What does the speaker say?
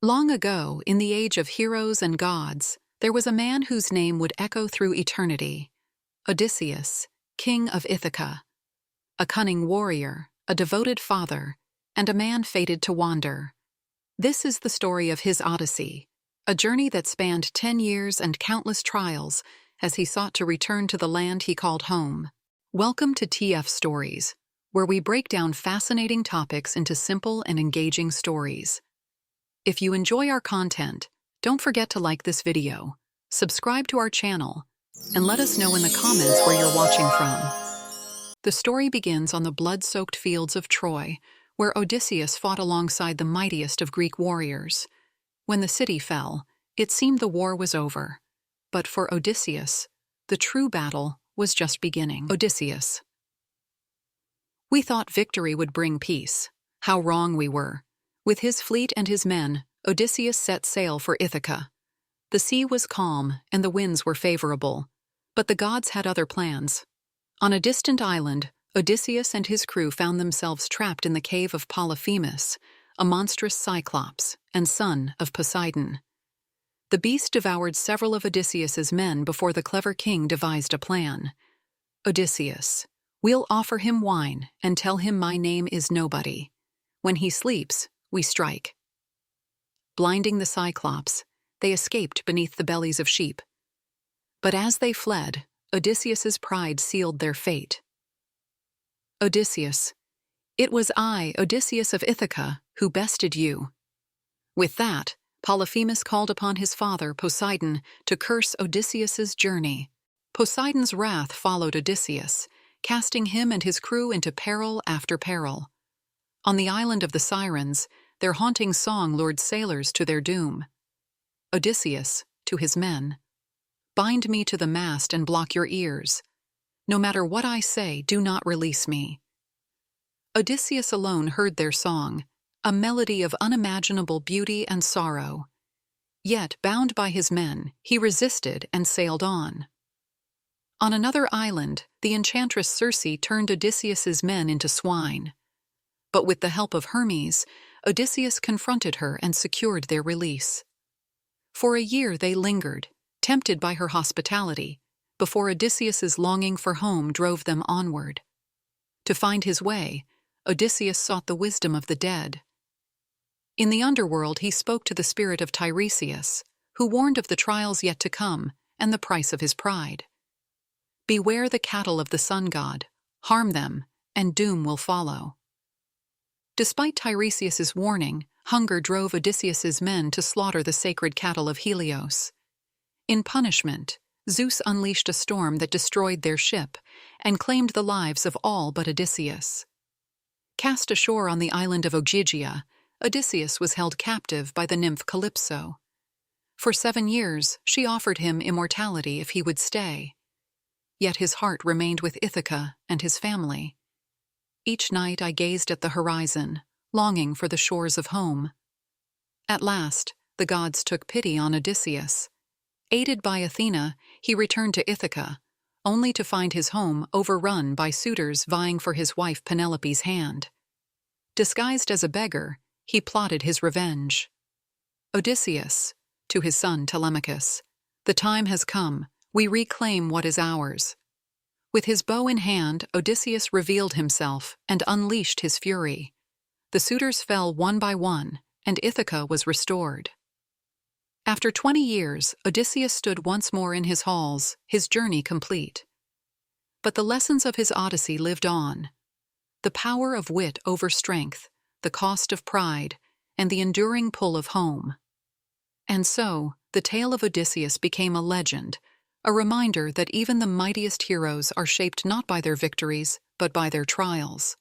Long ago, in the age of heroes and gods, there was a man whose name would echo through eternity: Odysseus, King of Ithaca. A cunning warrior, a devoted father, and a man fated to wander. This is the story of his Odyssey, a journey that spanned 10 years and countless trials as he sought to return to the land he called home. Welcome to TF Stories, where we break down fascinating topics into simple and engaging stories. If you enjoy our content, don't forget to like this video, subscribe to our channel, and let us know in the comments where you're watching from. The story begins on the blood-soaked fields of Troy, where Odysseus fought alongside the mightiest of Greek warriors. When the city fell, it seemed the war was over. But for Odysseus, the true battle was just beginning. Odysseus. We thought victory would bring peace. How wrong we were. With his fleet and his men, Odysseus set sail for Ithaca. The sea was calm and the winds were favorable, but the gods had other plans. On a distant island, Odysseus and his crew found themselves trapped in the cave of Polyphemus, a monstrous Cyclops and son of Poseidon. The beast devoured several of Odysseus's men before the clever king devised a plan. Odysseus, we'll offer him wine and tell him my name is nobody. When he sleeps, we strike. Blinding the Cyclops, they escaped beneath the bellies of sheep. But as they fled, Odysseus's pride sealed their fate. Odysseus, it was I, Odysseus of Ithaca, who bested you. With that, Polyphemus called upon his father, Poseidon, to curse Odysseus's journey. Poseidon's wrath followed Odysseus, casting him and his crew into peril after peril. On the island of the Sirens, their haunting song lured sailors to their doom. Odysseus, to his men, bind me to the mast and block your ears. No matter what I say, do not release me. Odysseus alone heard their song, a melody of unimaginable beauty and sorrow. Yet, bound by his men, he resisted and sailed on. On another island, the enchantress Circe turned Odysseus's men into swine. But with the help of Hermes, Odysseus confronted her and secured their release. For a year they lingered, tempted by her hospitality, before Odysseus's longing for home drove them onward. To find his way, Odysseus sought the wisdom of the dead. In the underworld he spoke to the spirit of Tiresias, who warned of the trials yet to come and the price of his pride. Beware the cattle of the sun god, harm them, and doom will follow. Despite Tiresias's warning, hunger drove Odysseus's men to slaughter the sacred cattle of Helios. In punishment, Zeus unleashed a storm that destroyed their ship and claimed the lives of all but Odysseus. Cast ashore on the island of Ogygia, Odysseus was held captive by the nymph Calypso. For 7 years, she offered him immortality if he would stay. Yet his heart remained with Ithaca and his family. Each night I gazed at the horizon, longing for the shores of home. At last, the gods took pity on Odysseus. Aided by Athena, he returned to Ithaca, only to find his home overrun by suitors vying for his wife Penelope's hand. Disguised as a beggar, he plotted his revenge. Odysseus, to his son Telemachus, the time has come, we reclaim what is ours. With his bow in hand, Odysseus revealed himself and unleashed his fury. The suitors fell one by one, and Ithaca was restored. After 20 years, Odysseus stood once more in his halls, his journey complete. But the lessons of his Odyssey lived on. The power of wit over strength, the cost of pride, and the enduring pull of home. And so, the tale of Odysseus became a legend, a reminder that even the mightiest heroes are shaped not by their victories, but by their trials.